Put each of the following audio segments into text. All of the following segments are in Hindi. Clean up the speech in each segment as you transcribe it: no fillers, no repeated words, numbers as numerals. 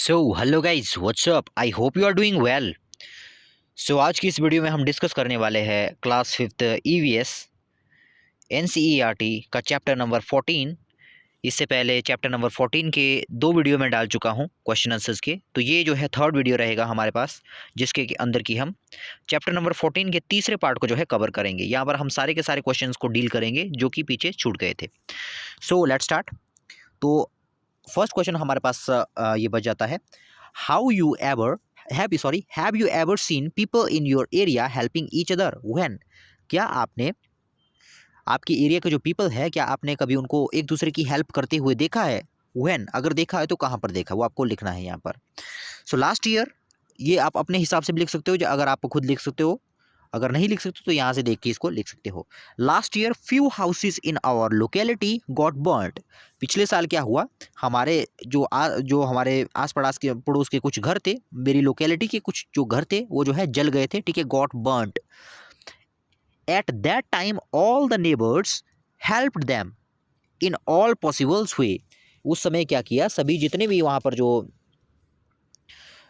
So hello guys, what's up. I hope you are doing well. So आज की इस वीडियो में हम डिस्कस करने वाले हैं क्लास फिफ्थ ईवीएस एनसीईआरटी का चैप्टर नंबर 14। इससे पहले चैप्टर नंबर 14 के दो वीडियो में डाल चुका हूं क्वेश्चन आंसर्स के, तो ये जो है थर्ड वीडियो रहेगा हमारे पास, जिसके अंदर की हम चैप्टर नंबर 14 के तीसरे पार्ट को जो है कवर करेंगे। यहाँ पर हम सारे के सारे क्वेश्चंस को डील करेंगे जो कि पीछे छूट गए थे। So let's start. तो फर्स्ट क्वेश्चन हमारे पास ये बच जाता है, how you ever have you ever seen people in your area helping each other when. क्या आपने आपकी एरिया के जो पीपल है, क्या आपने कभी उनको एक दूसरे की हेल्प करते हुए देखा है? व्हेन, अगर देखा है तो कहाँ पर देखा, वो आपको लिखना है यहाँ पर। सो लास्ट ईयर, ये आप अपने हिसाब से भी लिख सकते हो, जो अगर आप खुद लिख सकते हो। अगर नहीं लिख सकते तो यहाँ से देख के इसको लिख सकते हो। Last year few houses in our locality got burned. पिछले साल क्या हुआ, हमारे जो हमारे आस पड़ोस के कुछ घर थे, मेरी लोकेलिटी के कुछ जो घर थे वो जो है जल गए थे, ठीक है, got burned. At that time all the neighbours helped them in all possible way. उस समय क्या किया, सभी जितने भी वहाँ पर जो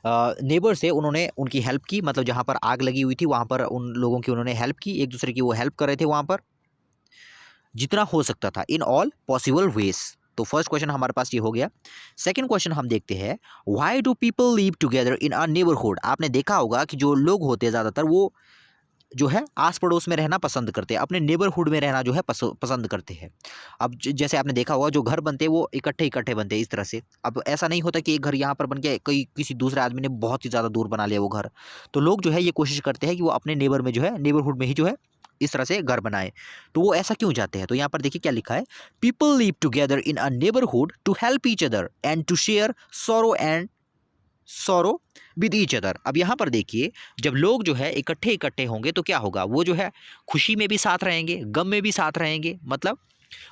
नेबर्स थे उन्होंने उनकी हेल्प की, मतलब जहाँ पर आग लगी हुई थी वहाँ पर उन लोगों की उन्होंने हेल्प की, एक दूसरे की वो हेल्प कर रहे थे वहाँ पर जितना हो सकता था, इन ऑल पॉसिबल वेज। तो फर्स्ट क्वेश्चन हमारे पास ये हो गया। सेकंड क्वेश्चन हम देखते हैं, why do people live together in a neighbourhood. आपने देखा होगा कि जो लोग होते हैं ज़्यादातर वो जो है आस पड़ोस में रहना पसंद करते हैं, अपने नेबरहुड में रहना जो है पसंद करते हैं। अब जैसे आपने देखा होगा जो घर बनते हैं वो इकट्ठे इकट्ठे बनते हैं इस तरह से। अब ऐसा नहीं होता कि एक घर यहाँ पर बन गया, कई किसी दूसरे आदमी ने बहुत ही ज़्यादा दूर बना लिया वो घर। तो लोग जो है ये कोशिश करते हैं कि वो अपने नेबर में जो है, नेबरहुड में ही जो है इस तरह से घर बनाए। तो वो ऐसा क्यों चाहते हैं, तो यहाँ पर देखिए क्या लिखा है, people live together in a neighbourhood to help each other and to share sorrow with each other. अब यहाँ पर देखिए, जब लोग जो है इकट्ठे इकट्ठे होंगे तो क्या होगा, वो जो है खुशी में भी साथ रहेंगे, गम में भी साथ रहेंगे। मतलब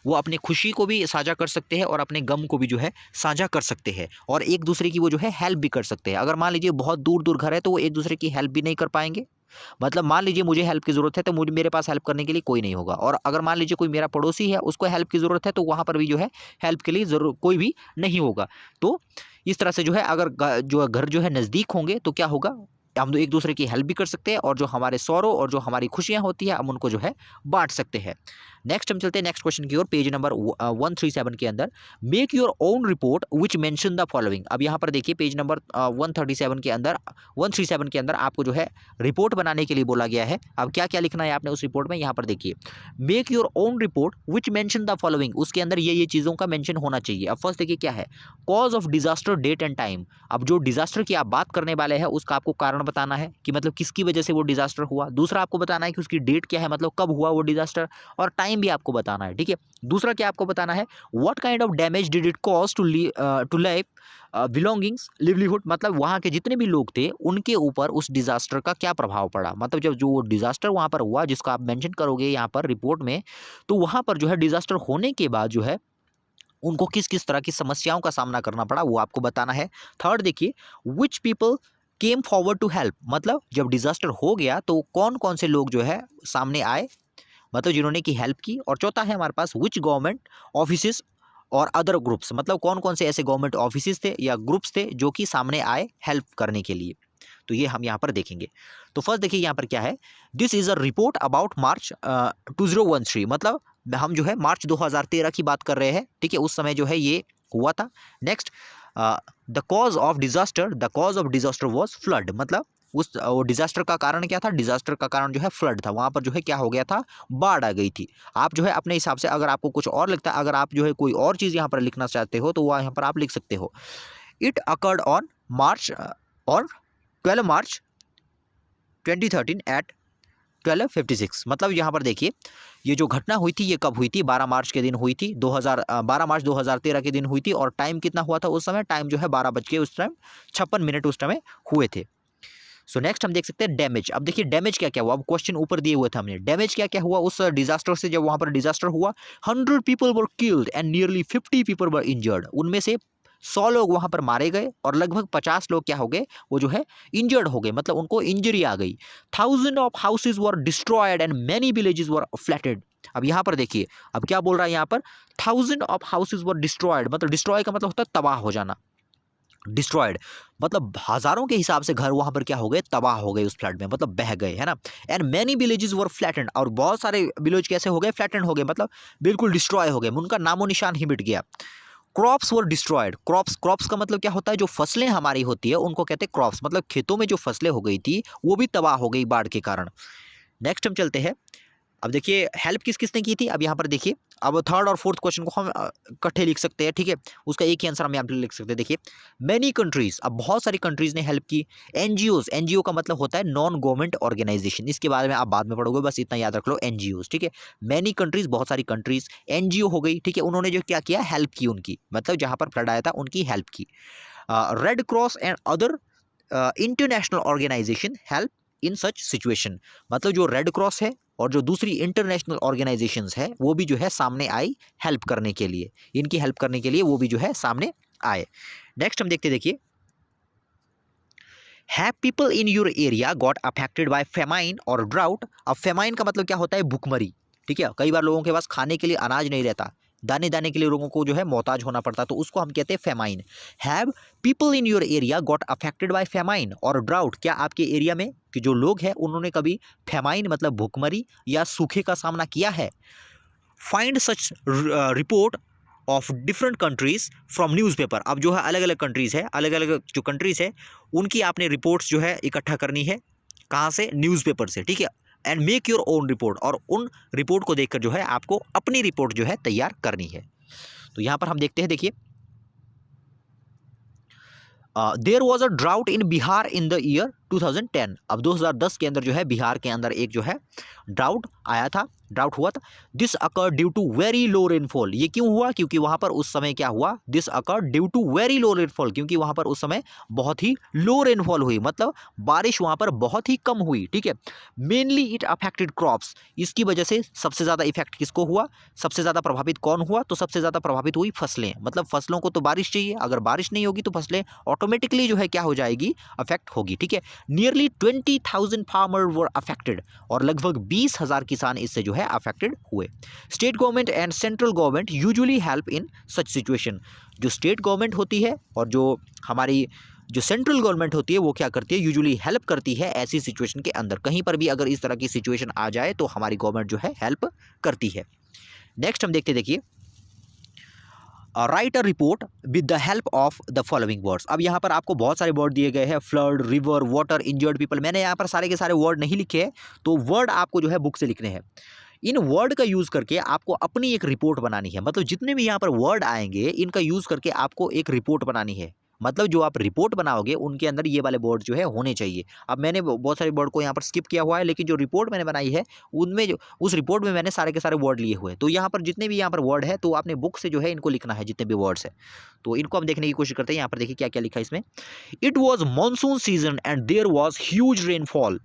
वो अपनी खुशी को भी साझा कर सकते हैं और अपने गम को भी जो है साझा कर सकते हैं, और एक दूसरे की वो जो है हेल्प भी कर सकते हैं। अगर मान लीजिए बहुत दूर दूर घर है तो वो एक दूसरे की हेल्प भी नहीं कर पाएंगे। मतलब मान लीजिए मुझे हेल्प की ज़रूरत है तो मुझे मेरे पास हेल्प करने के लिए कोई नहीं होगा, और अगर मान लीजिए कोई मेरा पड़ोसी है उसको हेल्प की ज़रूरत है तो वहाँ पर भी जो है हेल्प के लिए ज़रूर कोई भी नहीं होगा। तो इस तरह से जो है अगर जो घर जो है नज़दीक होंगे तो क्या होगा, हम एक दूसरे की हेल्प भी कर सकते हैं, और जो हमारे सौरों और जो हमारी खुशियाँ होती है हम उनको जो है बांट सकते हैं। नेक्स्ट हम चलते हैं नेक्स्ट क्वेश्चन की ओर, पेज नंबर 137 के अंदर, make your own report which mention the following. अब यहाँ पर देखिए पेज नंबर 137 के अंदर 137 के अंदर आपको जो है रिपोर्ट बनाने के लिए बोला गया है। अब क्या क्या लिखना है आपने उस रिपोर्ट में, यहाँ पर देखिए, make your own report which mention the following, उसके अंदर ये चीज़ों का मेंशन होना चाहिए। अब फर्स्ट देखिए क्या है, cause of disaster, date and time. अब जो डिजास्टर की आप बात करने वाले हैं उसका आपको कारण बताना है कि मतलब किसकी वजह से वो डिजास्टर हुआ। दूसरा आपको बताना है कि उसकी डेट क्या है, मतलब कब हुआ वो डिजास्टर, और टाइम भी आपको बताना है, ठीक है। दूसरा क्या आपको बताना है, what kind of damage did it cause to life belongings livelihood, मतलब वहाँ के जितने भी लोग थे उनके ऊपर उस डिजास्टर का क्या प्रभाव पड़ा। मतलब जब जो डिजास्टर वहाँ पर हुआ जिसका आप मेंशन करोगे यहाँ पर रिपोर्ट में, तो वहाँ पर जो है डिजास्टर होने के बाद जो है उनको किस किस तरह की समस्याओं का सामना करना पड़ा वो आपको बताना है। थर्ड देखिए, which people came forward to help, मतलब जब डिजास्टर हो गया तो कौन कौन से लोग जो है सामने आए, मतलब जिन्होंने की हेल्प की। और चौथा है हमारे पास, विच गवर्नमेंट ऑफिसेस और अदर ग्रुप्स, मतलब कौन कौन से ऐसे गवर्नमेंट ऑफिसेस थे या ग्रुप्स थे जो कि सामने आए हेल्प करने के लिए। तो ये हम यहाँ पर देखेंगे। तो फर्स्ट देखिए यहाँ पर क्या है, this is a report about March 2013, मतलब हम जो है मार्च 2013 की बात कर रहे हैं, ठीक है, उस समय जो है ये हुआ था। Next, the cause of disaster was flood, मतलब उस वो डिजास्टर का कारण क्या था, डिजास्टर का कारण जो है फ्लड था, वहाँ पर जो है क्या हो गया था, बाढ़ आ गई थी। आप जो है अपने हिसाब से अगर आपको कुछ और लगता है, अगर आप जो है कोई और चीज़ यहाँ पर लिखना चाहते हो तो वह यहाँ पर आप लिख सकते हो, इट अकर्ड ऑन मार्च और 12 मार्च 2013 एट 12:56। मतलब यहाँ पर देखिए ये जो घटना हुई थी ये कब हुई थी, 12 मार्च के दिन हुई थी, 12 मार्च 2013 के दिन हुई थी, और टाइम कितना हुआ था उस समय, टाइम जो है 12 बज के उस टाइम 56 मिनट उस समय हुए थे। सो नेक्स्ट हम देख सकते हैं डैमेज। अब देखिए डैमेज क्या क्या हुआ, अब क्वेश्चन ऊपर दिए हुए थे हमने, डैमेज क्या क्या हुआ उस डिजास्टर से। जब वहाँ पर डिजास्टर हुआ 100 people were killed and nearly 50 people were injured, उनमें से 100 लोग वहाँ पर मारे गए और लगभग 50 लोग क्या हो गए, वो जो है इंजर्ड हो गए, मतलब उनको इंजरी आ गई। 1000 of houses were destroyed and many villages were flattened. अब यहाँ पर देखिए, अब क्या बोल रहा है यहाँ पर, 1000 ऑफ हाउसेज वर डिस्ट्रॉयड, मतलब डिस्ट्रॉय का मतलब होता है तबाह हो जाना। डिस्ट्रॉयड मतलब हजारों के हिसाब से घर वहां पर क्या हो गए, तबाह हो गए उस फ्लड में, मतलब बह गए, है ना। And many villages were flattened, और बहुत सारे विलेज कैसे हो गए, फ्लैटेंड हो गए, मतलब बिल्कुल डिस्ट्रॉय हो गए, उनका नामो निशान ही मिट गया। Crops were destroyed, crops crops का मतलब क्या होता है, जो फसलें हमारी होती है उनको कहते हैं क्रॉप्स, मतलब खेतों में जो फसलें हो गई थी वो भी तबाह हो गई बाढ़ के कारण। नेक्स्ट हम चलते हैं, अब देखिए हेल्प किस किसने की थी, अब यहाँ पर देखिए, अब थर्ड और फोर्थ क्वेश्चन को हम इकट्ठे लिख सकते हैं, ठीक है, उसका एक ही आंसर हम यहाँ पे लिख सकते हैं। देखिए मैनी कंट्रीज, अब बहुत सारी कंट्रीज ने हेल्प की। एनजीओज, एनजीओ का मतलब होता है नॉन गवर्नमेंट ऑर्गेनाइजेशन, इसके बारे में आप बाद में पढ़ोगे, बस इतना याद रख लो, एनजीओज, ठीक है। मैनी कंट्रीज, बहुत सारी कंट्रीज, एनजीओ हो गई, ठीक है, उन्होंने जो क्या किया, हेल्प की उनकी, मतलब जहाँ पर फ्लड आया था उनकी हेल्प की। Red Cross and other international organisation help in such situation, मतलब जो रेड क्रॉस है और जो दूसरी इंटरनेशनल ऑर्गेनाइजेशंस है वो भी जो है सामने आई हेल्प करने के लिए, इनकी हेल्प करने के लिए वो भी जो है सामने आए। नेक्स्ट हम देखते, देखिए have people in your area got affected by famine और ड्राउट। अब फेमाइन का मतलब क्या होता है, भुखमरी, ठीक है, कई बार लोगों के पास खाने के लिए अनाज नहीं रहता, दाने दाने के लिए लोगों को जो है मोहताज होना पड़ता, तो उसको हम कहते हैं famine. Have people in your area got affected by famine और ड्राउट, क्या आपके एरिया में कि जो लोग हैं उन्होंने कभी फेमाइन मतलब भुखमरी या सूखे का सामना किया है। Find such report of different countries from newspaper, अब जो है अलग अलग कंट्रीज़ है, अलग अलग जो कंट्रीज़ है उनकी आपने रिपोर्ट्स जो है इकट्ठा करनी है, कहाँ से, न्यूज़पेपर से, ठीक है। And make your own report, और उन रिपोर्ट को देखकर जो है आपको अपनी रिपोर्ट जो है तैयार करनी है। तो यहाँ पर हम देखते हैं, देखिए there was a drought in Bihar in the year 2010, अब 2010 के अंदर जो है बिहार के अंदर एक जो है ड्राउट आया था, ड्राउट हुआ था। This occur due to very low rainfall, ये क्यों हुआ, क्योंकि वहां पर उस समय क्या हुआ, this occur due to very low rainfall, क्योंकि वहां पर उस समय बहुत ही लो रेनफॉल हुई, मतलब बारिश वहां पर बहुत ही कम हुई, ठीक है। मेनली इट अफेक्टेड क्रॉप्स, इसकी वजह से सबसे ज़्यादा इफेक्ट किसको हुआ, सबसे ज़्यादा प्रभावित कौन हुआ, तो सबसे ज़्यादा प्रभावित हुई फसलें, मतलब फसलों को तो बारिश चाहिए, अगर बारिश नहीं होगी तो फसलें ऑटोमेटिकली जो है क्या हो जाएगी, अफेक्ट होगी, ठीक है। नियरली 20,000 फार्मर वर अफेक्टेड, और लगभग 20,000 किसान इससे जो है अफेक्टेड हुए। State government and central government usually help in such situation, जो स्टेट गवर्नमेंट होती है और जो हमारी जो सेंट्रल गवर्नमेंट होती है वो क्या करती है, यूजुअली हेल्प करती है ऐसी सिचुएशन के अंदर, कहीं पर भी अगर इस तरह की सिचुएशन आ जाए तो हमारी गवर्नमेंट जो है हेल्प करती है। नेक्स्ट हम देखते, देखिए right a report with the help of the following words, अब यहाँ पर आपको बहुत सारे वर्ड दिए गए हैं, flood, river, water, injured people, मैंने यहाँ पर सारे के सारे वर्ड नहीं लिखे हैं, तो वर्ड आपको जो है बुक से लिखने हैं। इन वर्ड का यूज़ करके आपको अपनी एक रिपोर्ट बनानी है, मतलब जितने भी यहाँ पर वर्ड आएंगे इनका यूज़ करके आपको एक रिपोर्ट बनानी है, मतलब जो आप रिपोर्ट बनाओगे उनके अंदर ये वाले वर्ड जो है होने चाहिए। अब मैंने बहुत सारे वर्ड को यहाँ पर स्किप किया हुआ है, लेकिन जो रिपोर्ट मैंने बनाई है उनमें जो उस रिपोर्ट में मैंने सारे के सारे वर्ड लिए हुए हैं, तो यहाँ पर जितने भी यहाँ पर वर्ड है तो आपने बुक से जो है इनको लिखना है, जितने भी वर्ड्स है, तो इनको हम देखने की कोशिश करते हैं। यहाँ पर देखिए क्या क्या लिखा है इसमें। It was monsoon season and there was huge rainfall,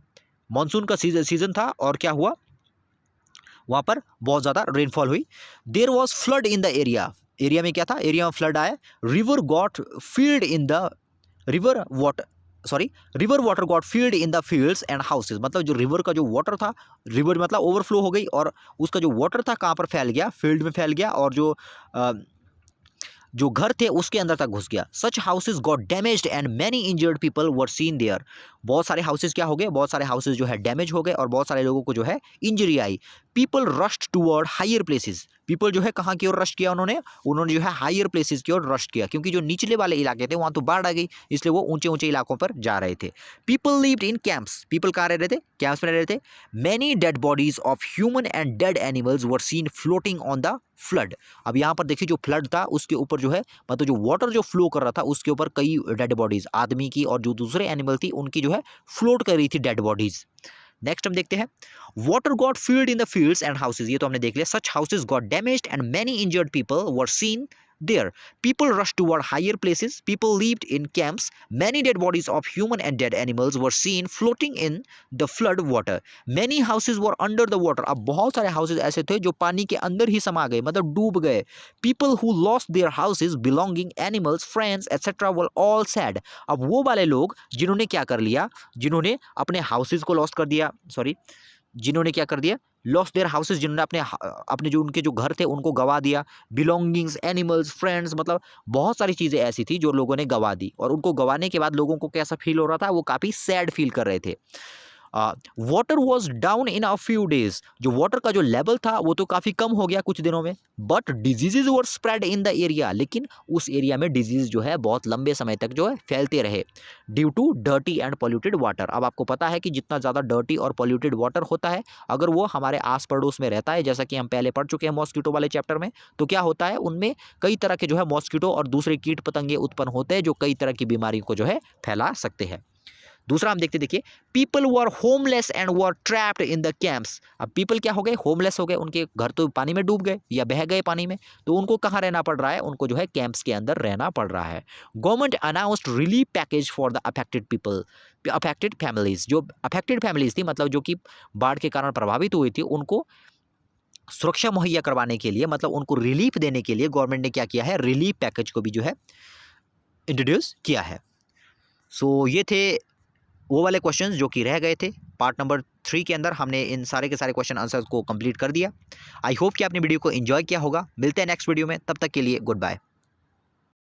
monsoon का सीजन था और क्या हुआ, वहाँ पर बहुत ज़्यादा रेनफॉल हुई। There was flood in the area, area में क्या था, एरिया में फ्लड आया। River got filled in the river water, sorry river water got filled in the fields and houses, मतलब जो रिवर का जो वाटर था, रिवर मतलब ओवरफ्लो हो गई और उसका जो वाटर था कहाँ पर फैल गया, फील्ड में फैल गया, और जो घर थे उसके अंदर तक घुस गया। Such houses got damaged and many injured people were seen there, बहुत सारे हाउसेज क्या हो गए, बहुत सारे हाउसेज जो है डैमेज हो गए और बहुत सारे लोगों को जो है इंजरी आई। People rushed toward higher places, people जो है कहाँ की ओर रश किया, उन्होंने उन्होंने जो है हायर प्लेसेस की ओर रश किया, क्योंकि जो निचले वाले इलाके थे वहाँ तो बाढ़ आ गई, इसलिए वो ऊंचे ऊंचे इलाकों पर जा रहे थे। People lived in camps, people कहाँ रह रहे थे, कैंप्स में रह रहे थे। Many dead bodies of human and dead animals were seen floating on the flood, अब यहाँ पर देखिए जो फ्लड था उसके ऊपर जो है मतलब जो वाटर जो फ्लो कर रहा था उसके ऊपर कई डेड बॉडीज, आदमी की और जो दूसरे एनिमल थी उनकी जो है फ्लोट कर रही थी डेड बॉडीज। नेक्स्ट हम देखते हैं water got filled in the fields and houses, ये तो हमने देख लिया। Such houses got damaged and many injured people were seen there. People rushed toward higher places. People lived in camps. Many dead bodies of human and dead animals were seen floating in the flood water. Many houses were under the water. अब बहुत सारे houses ऐसे थे जो पानी के अंदर ही समा गए, मतलब डूब गए। People who lost their houses, belonging, animals, friends, etc. were all sad. अब वो वाले लोग जिन्होंने क्या कर लिया, जिन्होंने अपने houses को लॉस्ट कर दिया, सॉरी जिन्होंने क्या कर दिया, लॉस्ट देयर हाउसेज, जिन्होंने अपने जो उनके जो घर थे उनको गवा दिया, बिलोंगिंग्स, एनिमल्स, फ्रेंड्स, मतलब बहुत सारी चीज़ें ऐसी थी जो लोगों ने गवा दी, और उनको गवाने के बाद लोगों को कैसा फील हो रहा था, वो काफ़ी सैड फील कर रहे थे। Water was down in a few days, जो वाटर का जो लेवल था वो तो काफ़ी कम हो गया कुछ दिनों में, but diseases were spread in the area, लेकिन उस एरिया में डिजीज जो है बहुत लंबे समय तक जो है फैलते रहे, due to dirty and polluted water. अब आपको पता है कि जितना ज़्यादा डर्टी और पॉल्यूटेड वाटर होता है, अगर वो हमारे आस पड़ोस में रहता है, जैसा कि हम पहले पढ़ चुके हैं मॉस्किटो वाले चैप्टर में, तो क्या होता है, उनमें कई तरह के जो है मॉस्किटो और दूसरे कीट पतंगे उत्पन्न होते हैं जो कई तरह की बीमारी को जो है फैला सकते हैं। दूसरा हम देखते, देखिए, people were homeless and were trapped in the camps. अब पीपल क्या हो गए, होमलेस हो गए, उनके घर तो पानी में डूब गए या बह गए पानी में, तो उनको कहाँ रहना पड़ रहा है, उनको जो है कैंप्स के अंदर रहना पड़ रहा है। Government announced relief package for the affected people, affected families, जो अफेक्टेड फैमिलीज थी, मतलब जो कि बाढ़ के कारण प्रभावित हुई थी, उनको सुरक्षा मुहैया करवाने के लिए, मतलब उनको रिलीफ देने के लिए गवर्नमेंट ने क्या किया है, रिलीफ पैकेज को भी जो है इंट्रोड्यूस किया है। सो ये थे वो वाले क्वेश्चंस जो कि रह गए थे। पार्ट नंबर 3 के अंदर हमने इन सारे के सारे क्वेश्चन आंसर्स को कंप्लीट कर दिया। आई होप कि आपने वीडियो को एंजॉय किया होगा। मिलते हैं नेक्स्ट वीडियो में, तब तक के लिए गुड बाय।